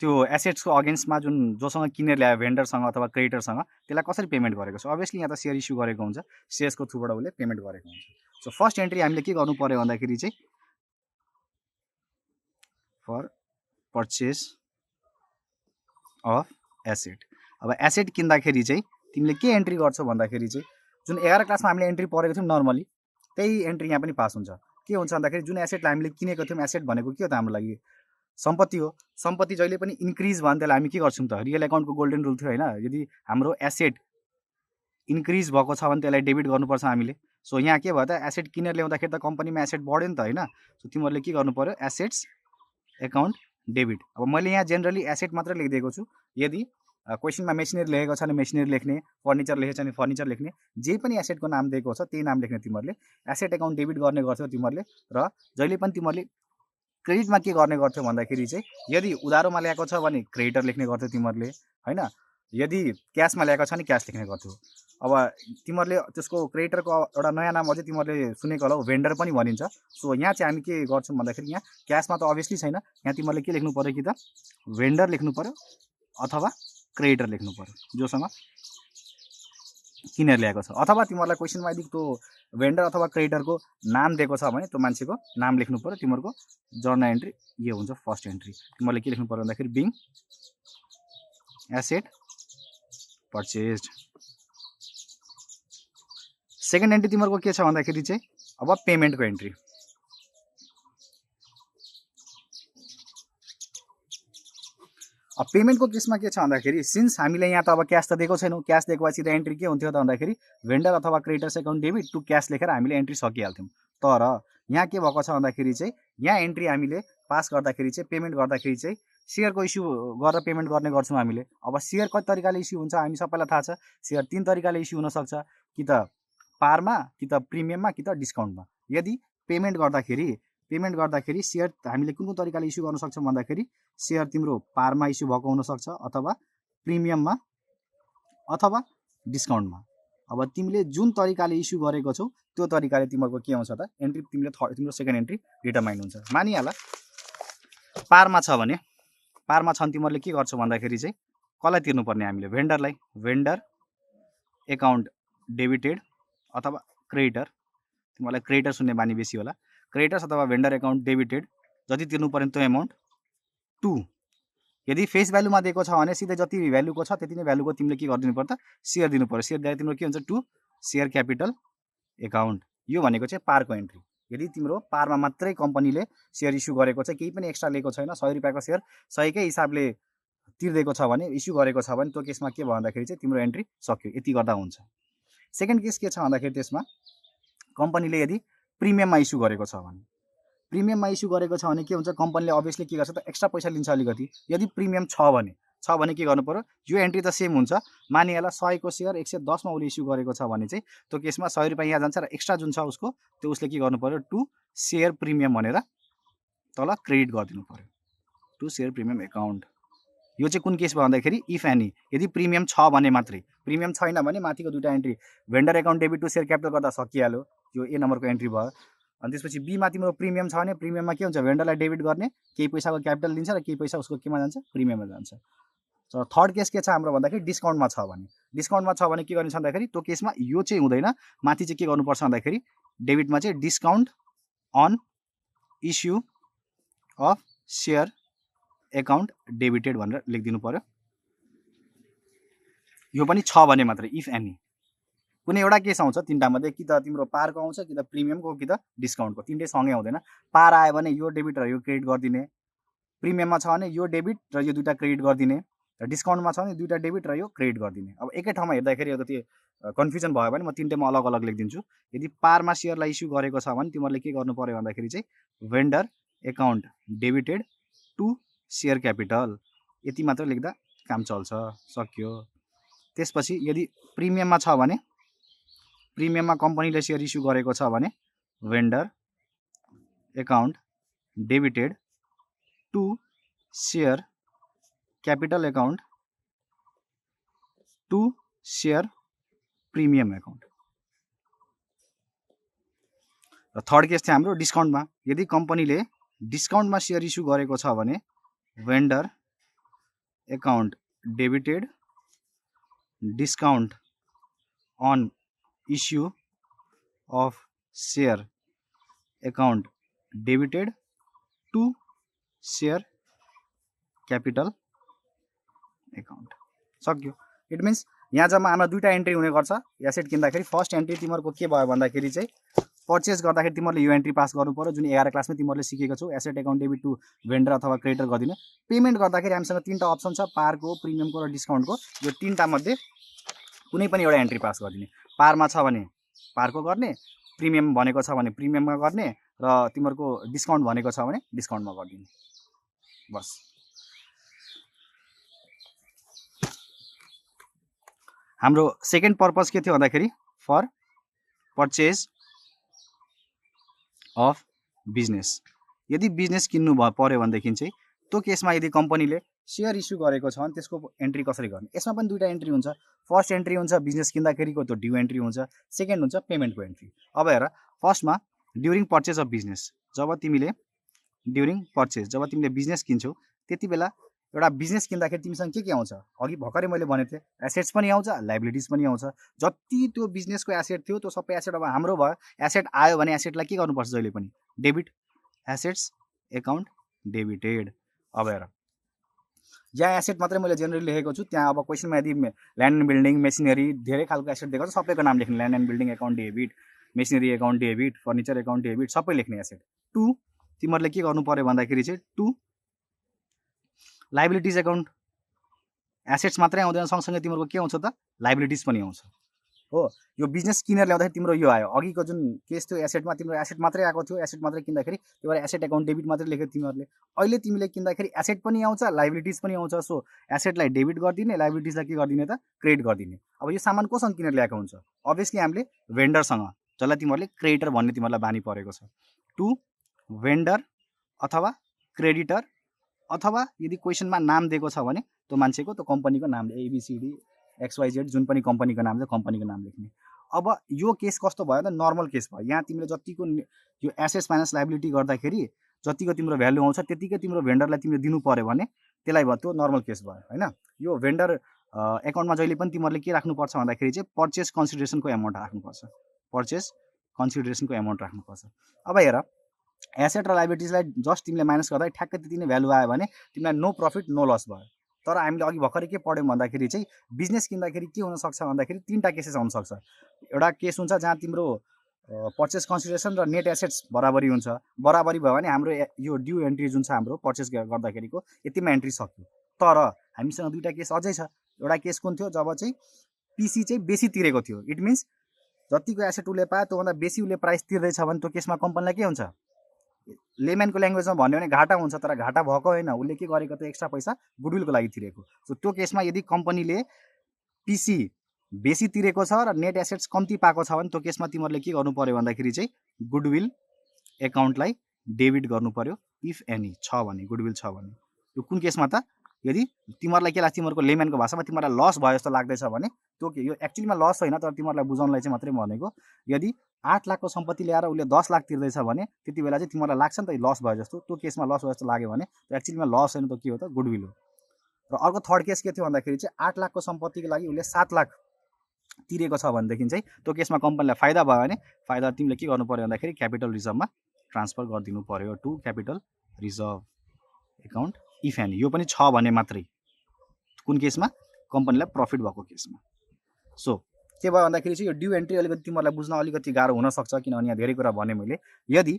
त्यो एसेट्सको अगेन्स्टमा जुन जोसँग किनेर ल्यायो भेन्डरसँग अथवा क्रेडिटरसँग त्यसलाई कसरी पेमेन्ट गरेको छ। अभियसली यहाँ त सेयर इस्यु गरेको हुन्छ, सेयर्सको थ्रुबाट उसले पेमेन्ट गरेको हुन्छ। सो फर्स्ट एन्ट्री हामीले के गर्नु पर्यो भन्दाखेरि चाहिँ फर पर्चेस अफ एसेट। अब एसेट किन्दाखेरि चाहिँ तिमीले के एन्ट्री गर्छौ भन्दाखेरि चाहिँ जुन 11 क्लासमा हामीले एन्ट्री पढेको थियौँ नर्मली त्यही एन्ट्री यहाँ पनि पास हुन्छ। के हुन्छ भन्दाखेरि जुन एसेटलाई हामीले किनेको थियौँ, एसेट भनेको के हो त हाम्रो लागि सम्पत्ति हो। सम्पत्ति जहिले पनि इन्क्रिज भयो भने त्यसलाई हामी के गर्छौँ त, रियल एकाउन्टको गोल्डन रुल थियो होइन, यदि हाम्रो एसेट इन्क्रिज भएको छ भने त्यसलाई डेबिट गर्नुपर्छ हामीले। सो यहाँ के भयो त, एसेट किनेर ल्याउँदाखेरि त कम्पनीमा एसेट बढ्यो नि त होइन। सो तिमीहरूले के गर्नु पर्यो, एसेट्स एकाउन्ट डेबिट। अब मैले यहाँ जेनरली एसेट मात्रै लेखिदिएको छु, यदि क्वेसनमा मेसिनरी लेखेको छ भने मेसिनरी लेख्ने, फर्निचर लेखेको छ भने फर्निचर लेख्ने, जे पनि एसेटको नाम दिएको छ त्यही नाम लेख्ने तिमीहरूले। एसेट एकाउन्ट डेबिट गर्ने गर्थ्यौ तिमीहरूले। र जहिले पनि तिमीहरूले क्रेडिटमा के गर्ने गर्थ्यौ भन्दाखेरि चाहिँ यदि उधारोमा ल्याएको छ भने क्रेडिटर लेख्ने गर्थ्यौ तिमीहरूले होइन, यदि क्यासमा ल्याएको छ भने क्यास लेख्ने गर्थ्यौ। अब तिमीहरूले त्यसको क्रेडिटरको एउटा नयाँ नाम अझै तिमीहरूले सुनेको होला, भेन्डर पनि भनिन्छ। सो यहाँ चाहिँ हामी के गर्छौँ भन्दाखेरि यहाँ क्यासमा त अभियसली छैन, यहाँ तिमीहरूले के लेख्नु पऱ्यो कि त भेन्डर लेख्नु पऱ्यो अथवा क्रेडिटर लेख्नु पऱ्यो जोसँग किनेर ल्याएको छ। अथवा तिमीहरूलाई क्वेसनमा यदि त्यो भेन्डर अथवा क्रेडिटरको नाम दिएको छ भने त्यो मान्छेको नाम लेख्नु पऱ्यो। तिमीहरूको जर्नल एन्ट्री यो हुन्छ फर्स्ट एन्ट्री। तिमीहरूले के लेख्नु पऱ्यो भन्दाखेरि being asset purchased. Second entry तिमीहरूको के छ भन्दाखेरि चाहिँ अब पेमेन्टको एन्ट्री। अब पेमेन्टको केसमा के छ भन्दाखेरि सिन्स हामीले यहाँ त अब क्यास त दिएको छैनौँ, क्यास दिएको भए सिधा एन्ट्री के हुन्थ्यो त भन्दाखेरि भेन्डर अथवा creditors account debit to cash लेखेर हामीले एन्ट्री सकिहाल्थ्यौँ। तर यहाँ के भएको छ भन्दाखेरि चाहिँ यहाँ एन्ट्री हामीले पास गर्दाखेरि चाहिँ पेमेन्ट गर्दाखेरि चाहिँ सेयरको इस्यु गरेर पेमेन्ट गर्ने गर्छौँ हामीले। अब सेयर कति तरिकाले इस्यु हुन्छ हामी सबैलाई थाहा छ, सेयर 3 तरिकाले इस्यु हुनसक्छ, कि त पारमा, कि त प्रिमियममा, कि त डिस्काउन्टमा। यदि पेमेन्ट गर्दाखेरि सेयर हामीले कुन कुन तरिकाले इस्यु गर्न सक्छौँ भन्दाखेरि सेयर तिम्रो पारमा इस्यु भएको हुनसक्छ अथवा प्रिमियममा अथवा डिस्काउन्टमा। अब तिमीले जुन तरिकाले इस्यु गरेको छौ त्यो तरिकाले तिमीहरूको के आउँछ त एन्ट्री, तिम्रो सेकेन्ड एन्ट्री डिटरमाइन हुन्छ। मानिहाल पारमा छ भने तिमीहरूले के गर्छौ भन्दाखेरि चाहिँ कसलाई तिर्नुपर्ने हामीले, भेन्डरलाई। भेन्डर एकाउन्ट डेबिटेड अथवा क्रेडिटर, तिमीहरूलाई क्रेडिटर सुन्ने बानी बेसी होला, क्रेडिटर्स अथवा भेन्डर एकाउन्ट डेबिटेड जति तिर्नु पर्ने त्यो एमाउन्ट टु, यदि फेस भ्यालुमा दिएको छ भने सिधै जति भ्यालुको छ त्यति नै भ्यालुको तिमीले के गरिदिनु पर्छ, सेयर दिनु पर्यो। सेयर दिएर तिम्रो के हुन्छ, टु सेयर क्यापिटल एकाउन्ट। यो भनेको चाहिँ पारको एन्ट्री। यदि तिम्रो पारमा मात्रै कम्पनीले सेयर इस्यु गरेको छ, केही पनि एक्स्ट्रा लिएको छैन, 100 रुपियाँको सेयर सहीकै हिसाबले तिर्दिएको छ भने, इस्यु गरेको छ भने त्यो केसमा के भयो भन्दाखेरि चाहिँ तिम्रो एन्ट्री सक्यो, यति गर्दा हुन्छ। सेकेन्ड केस के छ भन्दाखेरि त्यसमा कम्पनीले यदि प्रिमियममा इस्यु गरेको छ भने, प्रिमियममा इस्यु गरेको छ भने के हुन्छ, कम्पनीले अभियसली के गर्छ त एक्स्ट्रा पैसा लिन्छ अलिकति। यदि प्रिमियम छ भने के गर्नु पर्यो, यो एन्ट्री त सेम हुन्छ। मानिहाल 100 को सेयर 110 मा उसले इस्यु गरेको छ भने चाहिँ त्यो केसमा 100 रुपियाँ यहाँ जान्छ र एक्स्ट्रा जुन छ उसको त्यो उसले के गर्नु पर्यो, टु सेयर प्रिमियम भनेर तल क्रेडिट गरिदिनु पर्यो, टु सेयर प्रिमियम एकाउन्ट। यो चाहिँ कुन केस भयो भन्दाखेरि इफ एनी, यदि प्रिमियम छ भने मात्रै। प्रिमियम छैन भने माथिको दुईवटा entry vendor account debit to share capital गर्दा सकिहाल्यो, यो ए नम्बरको एन्ट्री भयो। अनि त्यसपछि बीमा तिम्रो प्रिमियम छ भने प्रिमियममा के हुन्छ, भेन्डरलाई डेबिट गर्ने, केही पैसाको क्यापिटल दिन्छ र केही पैसा उसको केमा जान्छ, प्रिमियममा जान्छ। सो थर्ड केस के छ हाम्रो भन्दाखेरि डिस्काउन्टमा छ भने, डिस्काउन्टमा छ भने के गर्नु छ भन्दाखेरि त्यो केसमा यो चाहिँ हुँदैन, माथि चाहिँ के गर्नुपर्छ भन्दाखेरि डेबिटमा चाहिँ discount on issue of share account debited भनेर लेखिदिनु पर्यो। यो पनि छ भने मात्रै, इफ एनी। कुनै एउटा केस आउँछ तिनवटा मध्ये, कि त तिम्रो पारको आउँछ, कि त प्रिमियमको, कि त डिस्काउन्टको, तिनटै सँगै आउँदैन। पार आयो भने यो डेबिट र यो क्रेडिट गरिदिने, प्रिमियममा छ भने यो डेबिट र यो दुईवटा क्रेडिट गरिदिने, र डिस्काउन्टमा छ भने दुईवटा डेबिट र यो क्रेडिट गरिदिने। अब एकै ठाउँमा हेर्दाखेरि एउटा त्यो कन्फ्युजन भयो भने म तिनटैमा अलग अलग लेखिदिन्छु। यदि पारमा सेयरलाई इस्यु गरेको छ भने तिमीहरूले के गर्नु पर्यो भन्दाखेरि चाहिँ vendor account debited to share capital, यति मात्र लेख्दा काम चल्छ, सक्यो। त्यसपछि यदि प्रिमियममा छ भने, प्रिमियममा कम्पनीले सेयर इस्यु गरेको छ भने vendor account debited to share capital account to share premium account. र थर्ड केस थियो हाम्रो डिस्काउन्टमा। यदि कम्पनीले डिस्काउन्टमा सेयर इस्यु गरेको छ भने vendor account debited discount on issue of share account debited to share capital account. सक्यो। इट मिन्स यहाँ जम्मा हाम्रो दुईवटा एन्ट्री हुने गर्छ एसेट किन्दाखेरि। फर्स्ट एन्ट्री तिमीहरूको के भयो भन्दाखेरि चाहिँ पर्चेस गर्दाखेरि तिमीहरूले यो एन्ट्री पास गर्नु पर्यो जुन 11 क्लासमा तिमीहरूले सिकेको छौ, asset account debit to vendor अथवा क्रेडिटर गरिदिने। पेमेन्ट गर्दाखेरि हामीसँग तीनवटा अप्सन छ, पारको, प्रिमियमको र डिस्काउन्टको। यो तीनवटा मध्ये कुनै पनि एउटा एन्ट्री पास गरिदिने। पारमा छ भने पारको गर्ने, प्रिमियम भनेको छ भने प्रिमियममा गर्ने र तिमीहरूको डिस्काउन्ट भनेको छ भने डिस्काउन्टमा गरिदिने। बस। हाम्रो सेकेन्ड पर्पज के थियो भन्दाखेरि फर पर्चेज अफ बिजनेस। यदि बिजनेस किन्नु पर्यो भनेदेखि चाहिँ त्यो केसमा यदि कम्पनीले सेयर इस्यु गरेको छ भने त्यसको एन्ट्री कसरी गर्ने। यसमा पनि दुईवटा एन्ट्री हुन्छ। फर्स्ट एन्ट्री हुन्छ बिजनेस किन्दाखेरिको, त्यो ड्यू एन्ट्री हुन्छ। सेकेन्ड हुन्छ पेमेन्टको एन्ट्री। अब हेर, फर्स्टमा ड्युरिङ पर्चेज अफ बिजनेस, जब तिमीले ड्युरिङ पर्चेज जब तिमीले बिजनेस किन्छौ त्यति बेला एउटा बिजनेस किन्दाखेरि तिमीसँग के आउँछ, अघि भर्खरै मैले भनेको थिएँ, एसेट्स पनि आउँछ, लाइबिलिटिज पनि आउँछ। जति त्यो बिजनेसको एसेट थियो त्यो सबै एसेट अब हाम्रो भयो। एसेट आयो भने एसेटलाई के गर्नुपर्छ जहिले पनि, डेबिट, एसेट्स एकाउन्ट डेबिटेड। अब हेर, यहाँ एसेट मात्रै मैले जेनरली लेखेको छु, त्यहाँ अब क्वेसनमा यदि ल्यान्ड एन्ड बिल्डिङ, मेसिनरी धेरै खालको एसेट दिएको छ, सबैको नाम लेख्ने। Land and building account debit, machinery account debit, furniture account debit, सबै लेख्ने एसेट। टु तिमीहरूले के गर्नु पर्यो भन्दाखेरि चाहिँ टु लाइबिलिटिज एकाउन्ट। एसेट्स मात्रै आउँदैन, सँगसँगै तिमीहरूको के आउँछ त, लाइबिलिटिज पनि आउँछ। हो, यो बिजनेस किनेर ल्याउँदाखेरि तिम्रो यो आयो। अघिको जुन केस थियो एसेटमा तिम्रो एसेट मात्रै आएको थियो, एसेट मात्रै किन्दाखेरि त्यो भएर एसेट एकाउन्ट डेबिट मात्रै लेख्यो तिमीहरूले। अहिले तिमीले किन्दाखेरि एसेट पनि आउँछ, लाइबिलिटिज पनि आउँछ। सो एसेटलाई डेबिट गरिदिने, लाइबिलिटिजलाई के गरिदिने त, क्रेडिट गरिदिने। अब यो सामान कोसँग किनेर ल्याएको हुन्छ, अभियसली हामीले भेन्डरसँग, जसलाई तिमीहरूले क्रेडिटर भन्ने तिमीहरूलाई बानी परेको छ। टु भेन्डर अथवा क्रेडिटर, अथवा यदि क्वेसनमा नाम दिएको छ भने त्यो मान्छेको, त्यो कम्पनीको नाम, एबिसिडी XYZ जुन पनि कम्पनीको नाम छ कम्पनीको नाम लेख्ने। अब यो केस कस्तो भयो त, नर्मल केस भयो। यहाँ तिमीले जतिको यो एसेट्स माइनस लाइबिलिटी गर्दाखेरि जतिको तिम्रो भ्यालु आउँछ त्यतिकै तिम्रो भेन्डरलाई तिमीले दिनु पर्यो भने त्यसलाई भयो, त्यो नर्मल केस भयो होइन। यो भेन्डर एकाउन्टमा जहिले पनि तिमीहरूले के राख्नुपर्छ भन्दाखेरि चाहिँ पर्चेस कन्सिडरेसनको एमाउन्ट राख्नुपर्छ। पर्चेस कन्सिडरेसनको एमाउन्ट राख्नुपर्छ। अब हेर, एसेट र लाइबिलिटिजलाई जस्ट तिमीले माइनस गर्दा ठ्याक्कै त्यति नै भ्यालु आयो भने तिमीलाई नो प्रफिट नो लस भयो। तर हामीले अघि भर्खरै के पढ्यौँ भन्दाखेरि चाहिँ बिजनेस किन्दाखेरि के हुनसक्छ भन्दाखेरि तीनवटा केसेस आउनसक्छ। एउटा केस हुन्छ जहाँ तिम्रो पर्चेस कन्सिडरेसन र नेट एसेट्स बराबरी हुन्छ। बराबरी भयो भने हाम्रो यो ड्यू एन्ट्री जुन छ हाम्रो पर्चेस गर्दाखेरिको यतिमा एन्ट्री सक्यो। तर हामीसँग दुईवटा केस अझै छ। एउटा केस कुन थियो, जब चाहिँ पिसी चाहिँ बेसी तिरेको थियो। इट मिन्स जतिको एसेट उसले पायो त्योभन्दा बेसी उसले प्राइस तिर्दैछ भने त्यो केसमा कम्पनीलाई के हुन्छ, लेम्यानको ल्याङ्ग्वेजमा भन्यो भने घाटा हुन्छ। तर घाटा भएको होइन, उसले के गरेको त एक्स्ट्रा पैसा गुडविलको लागि तिरेको। सो त्यो केसमा यदि कम्पनीले पिसी बेसी तिरेको छ र नेट एसेट्स कम्ती पाएको छ भने त्यो केसमा तिमीहरूले के गर्नु पर्यो भन्दाखेरि चाहिँ गुडविल एकाउन्टलाई डेबिट गर्नु पर्यो, इफ एनी छ भने, गुडविल छ भने। यो कुन केसमा त, यदि तिमीहरूलाई के लाग्छ, तिमीहरूको लेम्यानको भाषामा तिमीहरूलाई लस भयो जस्तो लाग्दैछ भने त्यो के, यो एक्चुअलीमा लस होइन, तर तिमीहरूलाई बुझाउनलाई चाहिँ मात्रै भनेको। यदि 8 लाखको सम्पत्ति ल्याएर उसले 10 लाख तिर्दैछ भने त्यति बेला चाहिँ तिमीहरूलाई लाग्छ नि त लस भयो जस्तो। त्यो केसमा लस भयो जस्तो लाग्यो भने त्यो एक्चुअलीमा लस होइन, त के हो त, गुडविल हो। र अर्को थर्ड केस के थियो भन्दाखेरि चाहिँ 8 लाखको सम्पत्तिको लागि उसले 7 लाख तिरेको छ भनेदेखि चाहिँ त्यो केसमा कम्पनीलाई फाइदा भयो भने फाइदा तिमीले के गर्नु पर्यो भन्दाखेरि क्यापिटल रिजर्भमा ट्रान्सफर गरिदिनु पर्यो, to capital reserve account, if any. यो पनि छ भने मात्रै, कुन केसमा, कम्पनीलाई प्रफिट भएको केसमा। सो के भयो भन्दाखेरि चाहिँ यो ड्यू एन्ट्री अलिकति तिमीहरूलाई बुझ्न अलिकति गाह्रो हुनसक्छ, किनभने यहाँ धेरै कुरा भने मैले। यदि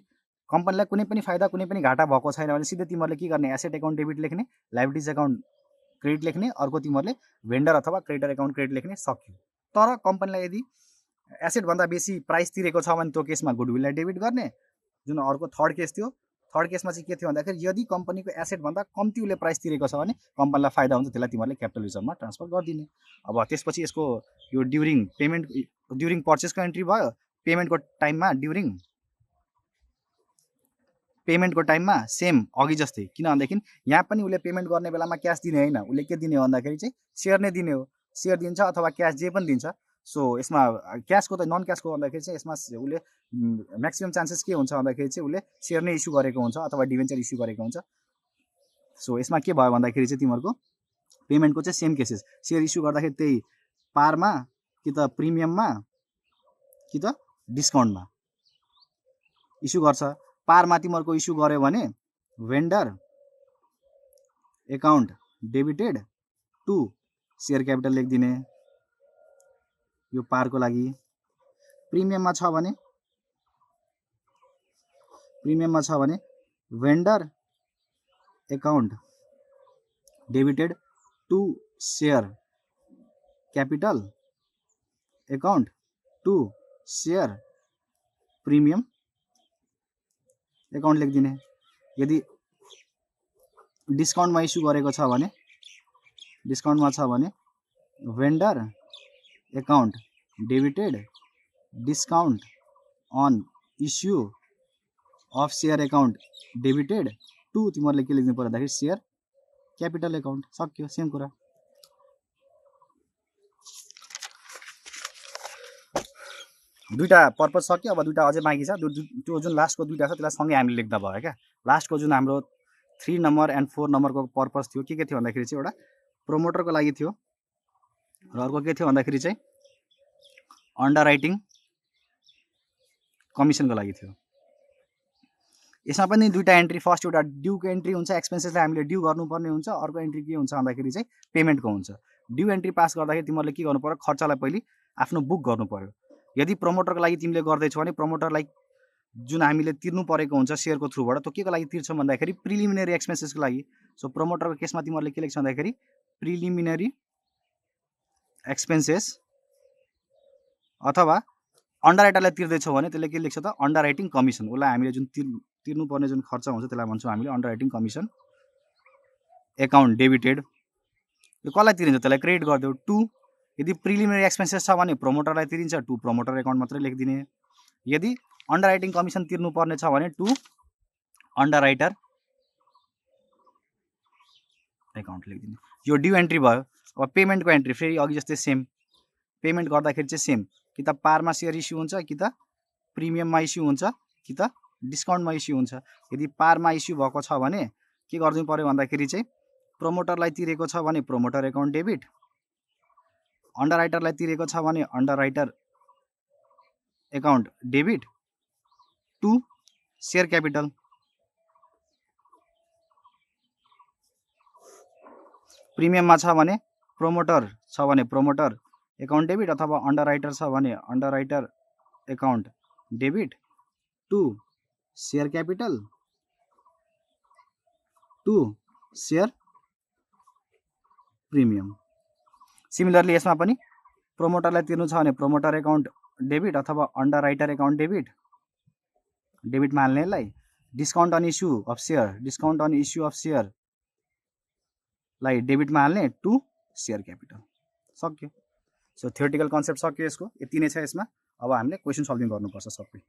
कम्पनीलाई कुनै पनि फाइदा कुनै पनि घाटा भएको छैन भने सिधै तिमीहरूले के गर्ने, एसेट एकाउन्ट डेबिट लेख्ने, लाइबिलिटिज एकाउन्ट क्रेडिट लेख्ने, अर्को तिमीहरूले भेन्डर अथवा क्रेडिटर एकाउन्ट क्रेडिट लेख्ने, सक्यो। तर कम्पनीलाई यदि एसेटभन्दा बेसी प्राइस तिरेको छ भने त्यो केसमा गुडविललाई डेबिट गर्ने, जुन अर्को थर्ड केस थियो। थर्ड केसमा चाहिँ के थियो भन्दाखेरि यदि कम्पनीको एसेटभन्दा कम्ती उसले प्राइस तिरेको छ भने कम्पनीलाई फाइदा हुन्छ, त्यसलाई तिमीहरूले क्यापिटल रिजर्भमा ट्रान्सफर गरिदिने। अब त्यसपछि यसको यो ड्युरिङ पेमेन्ट, ड्युरिङ पर्चेसको एन्ट्री भयो, पेमेन्टको टाइममा, ड्युरिङ पेमेन्टको टाइममा सेम अघि जस्तै। किन भनेदेखि यहाँ पनि उसले पेमेन्ट गर्ने बेलामा क्यास दिने होइन, उसले के दिने हो भन्दाखेरि चाहिँ सेयर नै दिने हो। सेयर दिन्छ अथवा क्यास जे पनि दिन्छ। सो यसमा क्यासको त नन क्यासको भन्दाखेरि चाहिँ यसमा उसले म्याक्सिमम चान्सेस के हुन्छ भन्दाखेरि चाहिँ उसले सेयर नै इस्यु गरेको हुन्छ अथवा डिभेन्चर इस्यु गरेको हुन्छ। सो यसमा के भयो भन्दाखेरि चाहिँ तिमीहरूको पेमेन्टको चाहिँ सेम केसेस, सेयर इस्यु गर्दाखेरि त्यही पारमा कि त प्रिमियममा कि त डिस्काउन्टमा इस्यु गर्छ। पारमा तिमीहरूको इस्यु गर्यो भने vendor account debited to share capital लेखिदिने यो पारको लागि। प्रिमियममा छ भने vendor account debited to share capital account to share premium account लेखिदिने। यदि डिस्काउन्टमा इस्यु गरेको छ भने vendor account debited discount on issue of share account debited to तिमीहरूले के लेख्नु पर्यो भन्दाखेरि सेयर क्यापिटल एकाउन्ट। सक्यो, सेम कुरा। दुईटा पर्पज सक्यो। अब दुईटा अझै बाँकी छ। त्यो जुन लास्टको दुईटा छ त्यसलाई सँगै हामीले लेख्दा भयो क्या। लास्टको जुन हाम्रो 3 नम्बर एन्ड 4 नम्बरको पर्पज थियो के थियो भन्दाखेरि चाहिँ एउटा प्रोमोटरको लागि थियो र अर्को के थियो भन्दाखेरि चाहिँ अन्डर राइटिङ कमिसनको लागि थियो। यसमा पनि दुईटा एन्ट्री, फर्स्ट एउटा ड्यूको एन्ट्री हुन्छ, एक्सपेन्सेसलाई हामीले ड्यू गर्नुपर्ने हुन्छ। अर्को एन्ट्री के हुन्छ भन्दाखेरि चाहिँ पेमेन्टको हुन्छ। ड्यू एन्ट्री पास गर्दाखेरि तिमीहरूले के गर्नु पर्यो, खर्चलाई पहिले आफ्नो बुक गर्नु पर्यो। यदि प्रमोटरको लागि तिमीले गर्दैछौ भने प्रमोटरलाई जुन हामीले तिर्नु परेको हुन्छ सेयरको थ्रुबाट त्यो के को लागि तिर्छौ भन्दाखेरि प्रिलिमिनरी एक्सपेन्सेसको लागि। सो प्रमोटरको केसमा तिमीहरूले के लेख्छौ भन्दाखेरि प्रिलिमिनरी एक्सपेन्सेस, अथवा अन्डर राइटरलाई तिर्दैछौ भने त्यसले के लेख्छ त अन्डर राइटिङ कमिसन। उसलाई हामीले जुन तिर्नुपर्ने जुन खर्च हुन्छ त्यसलाई भन्छौँ हामीले under writing commission account debited. यो कसलाई तिरिन्छ त्यसलाई क्रेडिट गरिदेऊ टु। यदि प्रिलिमिनरी एक्सपेन्सेस छ भने प्रमोटरलाई तिरिन्छ टु प्रमोटर एकाउन्ट मात्रै लेखिदिने। यदि अन्डर राइटिङ कमिसन तिर्नुपर्ने छ भने टु अन्डर राइटर एकाउन्ट लेखिदिने। यो ड्यू एन्ट्री भयो। अब पेमेन्टको एन्ट्री फेरि अघि जस्तै सेम। पेमेन्ट गर्दाखेरि चाहिँ सेम, कि त पारमा सेयर इस्यु हुन्छ, कि त प्रिमियममा इस्यु हुन्छ, कि त डिस्काउन्टमा इस्यु हुन्छ। यदि पारमा इस्यु भएको छ भने के गर्नु पर्यो भन्दाखेरि चाहिँ प्रमोटरलाई तिरेको छ भने प्रमोटर एकाउन्ट डेबिट, अन्डर राइटरलाई तिरेको छ भने underwriter account debit to share capital. प्रिमियममा छ भने प्रमोटर एकाउन्ट डेबिट, अथवा अन्डर राइटर छ भने underwriter account debit to share capital to share premium. Similarly यसमा पनि प्रमोटरलाई तिर्नु छ भने प्रमोटर एकाउन्ट डेबिट अथवा अन्डर राइटर एकाउन्ट डेबिटमा हाल्नेलाई discount on issue of share लाई डेबिटमा हाल्ने टु सेयर क्यापिटल। सक्यो। सो थ्योरेटिकल कन्सेप्ट सक्यो यसको, यति नै छ यसमा। अब हामीले क्वेसन सल्भिङ गर्नुपर्छ सबै।